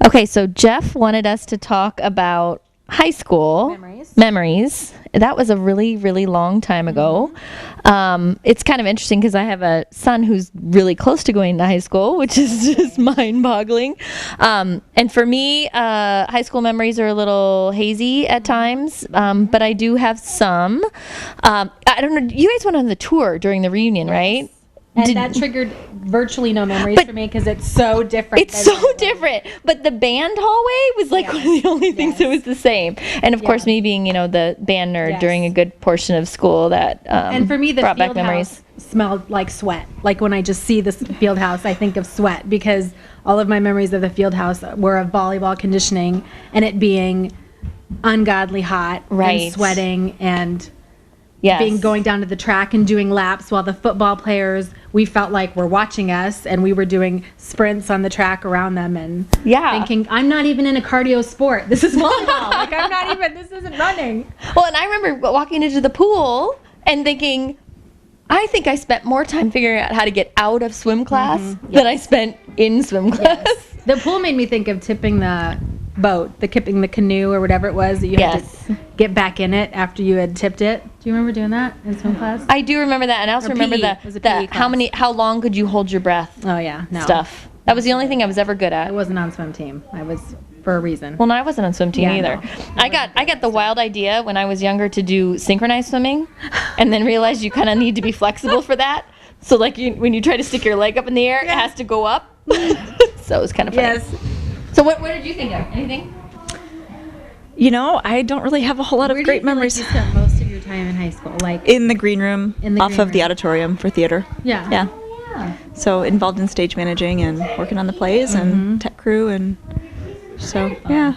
Okay, so Jeff wanted us to talk about high school memories. That was a really, really long time ago. It's kind of interesting because I have a son who's really close to going to high school, which is just mind-boggling. And for me, high school memories are a little hazy at times, but I do have some. I don't know. You guys went on the tour during the reunion, right? And that triggered virtually no memories for me because it's so different. It's so different. But the band hallway was like one of the only things that was the same. And of course, me being, the band nerd during a good portion of school that and for me, the brought back field memories. house smelled like sweat. Like when I just see this field house, I think of sweat because all of my memories of the field house were of volleyball conditioning and it being ungodly hot and sweating and going down to the track and doing laps while the football players, we felt like were watching us and we were doing sprints on the track around them and thinking, I'm not even in a cardio sport. This is volleyball. This isn't running. Well, and I remember walking into the pool and thinking, I think I spent more time figuring out how to get out of swim class than I spent in swim class. The pool made me think of tipping the boat, the canoe or whatever it was that you had to get back in it after you had tipped it. Do you remember doing that in swim class? I do remember that, and I also remember how long could you hold your breath? Oh yeah, stuff. That was the only thing I was ever good at. I wasn't on swim team. I was for a reason. Well, no, I wasn't on swim team either. No. I got the wild idea when I was younger to do synchronized swimming, and then realized you kind of need to be flexible for that. So like when you try to stick your leg up in the air, it has to go up. So it was kind of funny. Yes. So what did you think of? Anything? I don't really have a whole lot of great memories. Where do you spent most of your time in high school? Like in the green room, off of the auditorium for theater. Yeah. Yeah. So involved in stage managing and working on the plays and tech crew and so yeah.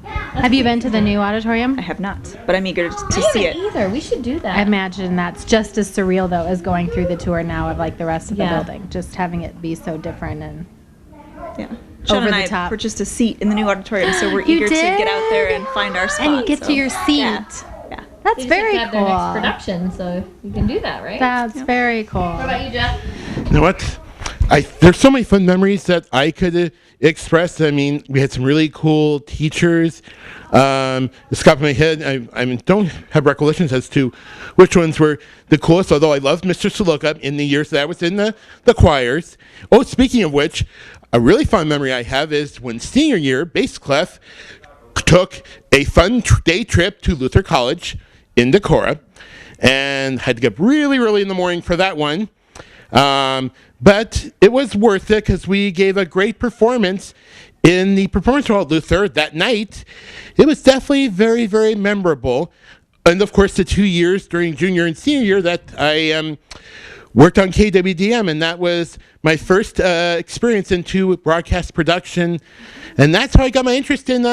Have you been to the new auditorium? I have not, but I'm eager to see it. Either. We should do that. I imagine that's just as surreal though as going through the tour now of like the rest of the building. Just having it be so different and Sean and I purchased a seat in the new auditorium, so we're eager to get out there and find our spot. And you get to your seat. Yeah. That's very have cool. Their next production, so you can do that, right? That's very cool. What about you, Jeff? You know what? There's so many fun memories that I could express. I mean, we had some really cool teachers. It's got my head. I don't have recollections as to which ones were the coolest, although I loved Mr. Suluka in the years that I was in the choirs. Oh, speaking of which, a really fun memory I have is when senior year, bass clef took a fun day trip to Luther College in Decorah and had to get up really early in the morning for that one. But it was worth it because we gave a great performance in the performance hall at Luther that night. It was definitely very, very memorable. And of course, the 2 years during junior and senior year that I worked on KWDM, and that was my first experience into broadcast production. And that's how I got my interest in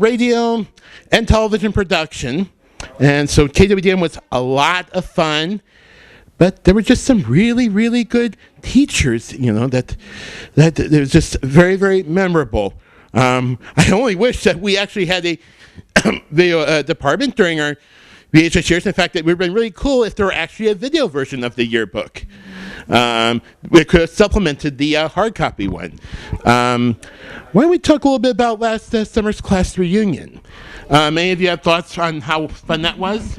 radio and television production. And so KWDM was a lot of fun. But there were just some really, really good teachers, that it was just very, very memorable. I only wish that we actually had a video department during our VHS years. In fact, it would have been really cool if there were actually a video version of the yearbook. We could have supplemented the hard copy one. Why don't we talk a little bit about last summer's class reunion? Any of you have thoughts on how fun that was?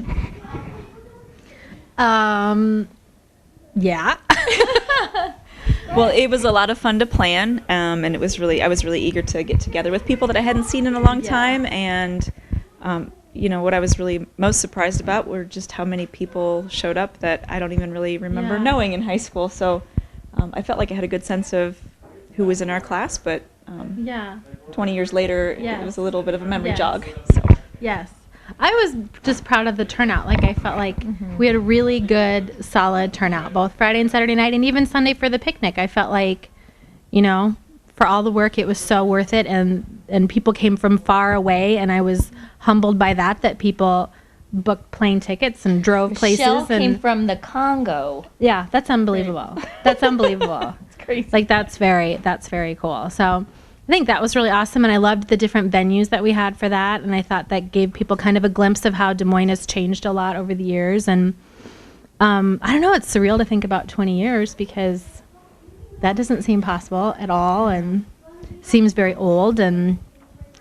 Yeah. Well, it was a lot of fun to plan, and I was really eager to get together with people that I hadn't seen in a long time, and what I was really most surprised about were just how many people showed up that I don't even really remember knowing in high school. So I felt like I had a good sense of who was in our class, but 20 years later, it was a little bit of a memory jog. So. Yes. I was just proud of the turnout. Like I felt like we had a really good, solid turnout, both Friday and Saturday night, and even Sunday for the picnic. I felt like, for all the work, it was so worth it, and people came from far away, and I was humbled by that people booked plane tickets and drove places. Michelle came from the Congo. Yeah, that's unbelievable. That's unbelievable. It's crazy. Like that's very cool. So I think that was really awesome, and I loved the different venues that we had for that, and I thought that gave people kind of a glimpse of how Des Moines has changed a lot over the years, and I don't know, it's surreal to think about 20 years because that doesn't seem possible at all, and seems very old. And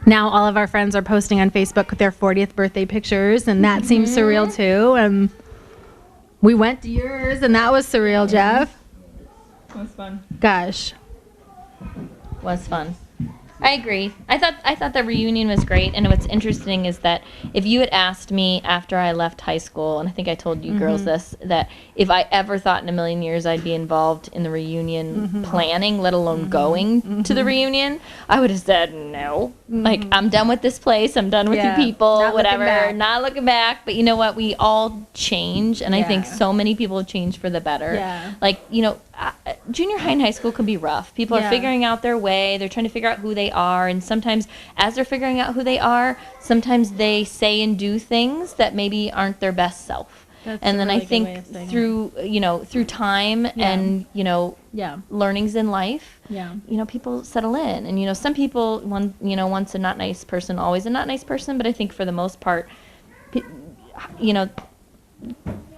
now all of our friends are posting on Facebook with their 40th birthday pictures, and that seems surreal too. And we went to yours, and that was surreal, Jeff. It was fun. Gosh. Was fun. I agree. I thought the reunion was great, and what's interesting is that if you had asked me after I left high school, and I think I told you girls this, that if I ever thought in a million years I'd be involved in the reunion planning, let alone going to the reunion, I would have said no. Like, I'm done with this place. I'm done with you people. Not whatever. looking back. Not looking back. But you know what? We all change, and I think so many people have changed for the better. Yeah. Like, junior high and high school can be rough. People are figuring out their way. They're trying to figure out who they are, and sometimes as they're figuring out who they are, sometimes they say and do things that maybe aren't their best self. That's and a then really I good way of think saying through time and learnings in life, people settle in. And some people once a not nice person, always a not nice person, but I think for the most part,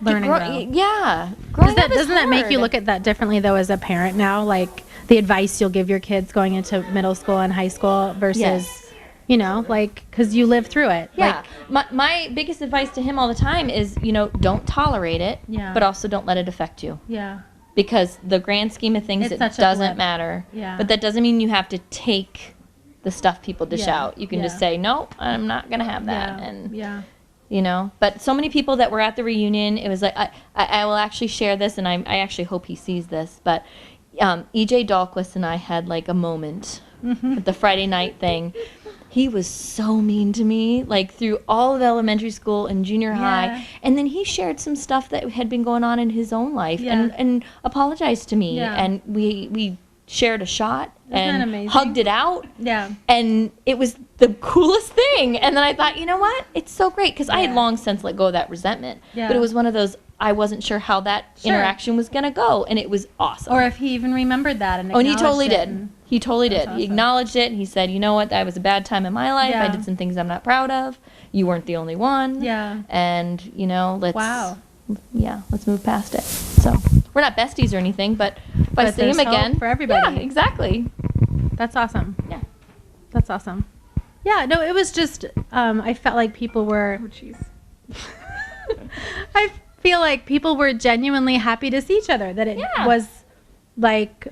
Learning though. Growing up is Doesn't that make you hard. look at that differently though as a parent now? Like the advice you'll give your kids going into middle school and high school versus, because you live through it. Yeah. My biggest advice to him all the time is, don't tolerate it, but also don't let it affect you. Yeah. Because the grand scheme of things, It's it such a doesn't blip. matter. Yeah. But that doesn't mean you have to take the stuff people dish Yeah. out. You can Yeah. just say, no, I'm not going to have that. Yeah. And, but so many people that were at the reunion, it was like, I will actually share this, and I actually hope he sees this, but EJ Dahlquist and I had like a moment at the Friday night thing. He was so mean to me, like through all of elementary school and junior high. And then he shared some stuff that had been going on in his own life and apologized to me. Yeah. And we shared a shot that and amazing? hugged it out. Yeah. And it was the coolest thing. And then I thought, you know what? It's so great, because I had long since let go of that resentment. Yeah. But it was one of those, I wasn't sure how that interaction was going to go. And it was awesome. Or if he even remembered that and And he totally acknowledged it. did. He totally did. Awesome. He acknowledged it. He said, you know what? That was a bad time in my life. Yeah. I did some things I'm not proud of. You weren't the only one. Yeah. And, let's... Wow. Yeah, let's move past it. So, we're not besties or anything, but if I But see him there's hope again... for everybody. Yeah, exactly. That's awesome. Yeah. That's awesome. Yeah, no, it was just, I felt like people were... Oh, jeez. I feel like people were genuinely happy to see each other. That it was like,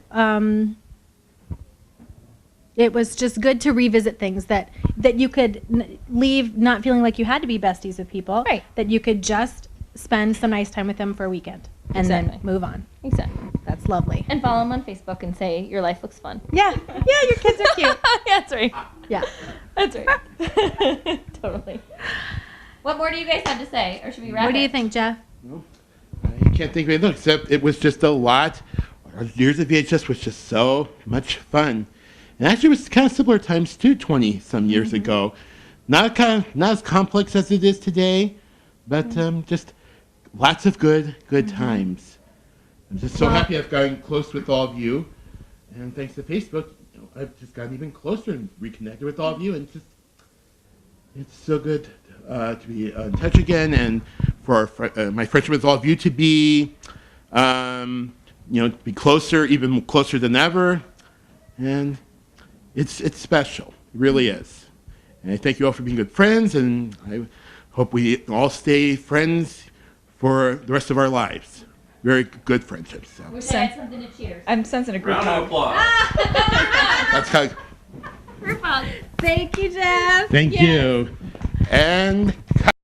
it was just good to revisit things that you could leave not feeling like you had to be besties with people. Right. That you could just spend some nice time with them for a weekend and then move on. Exactly. That's lovely. And follow him on Facebook and say, your life looks fun. Yeah. Yeah, your kids are cute. Yeah, that's right. Yeah. That's right. Totally. What more do you guys have to say? Or should we wrap What do you it? think, Jeff? I can't think of anything except it was just a lot. Our years of VHS was just so much fun. And actually, it was kind of similar times too, 20-some years ago. Not as complex as it is today, but just lots of good times. I'm just so happy I've gotten close with all of you. And thanks to Facebook, I've just gotten even closer and reconnected with all of you. And it's so good to be in touch again, and for my friendship with all of you to be, be closer, even closer than ever. And it's special. It really is. And I thank you all for being good friends, and I hope we all stay friends for the rest of our lives. Very good friendships. So. Wish I had something to cheers. I'm sensing a group Round hug. of applause. That's kind of, Group hug. Thank you, Jeff. thank you. And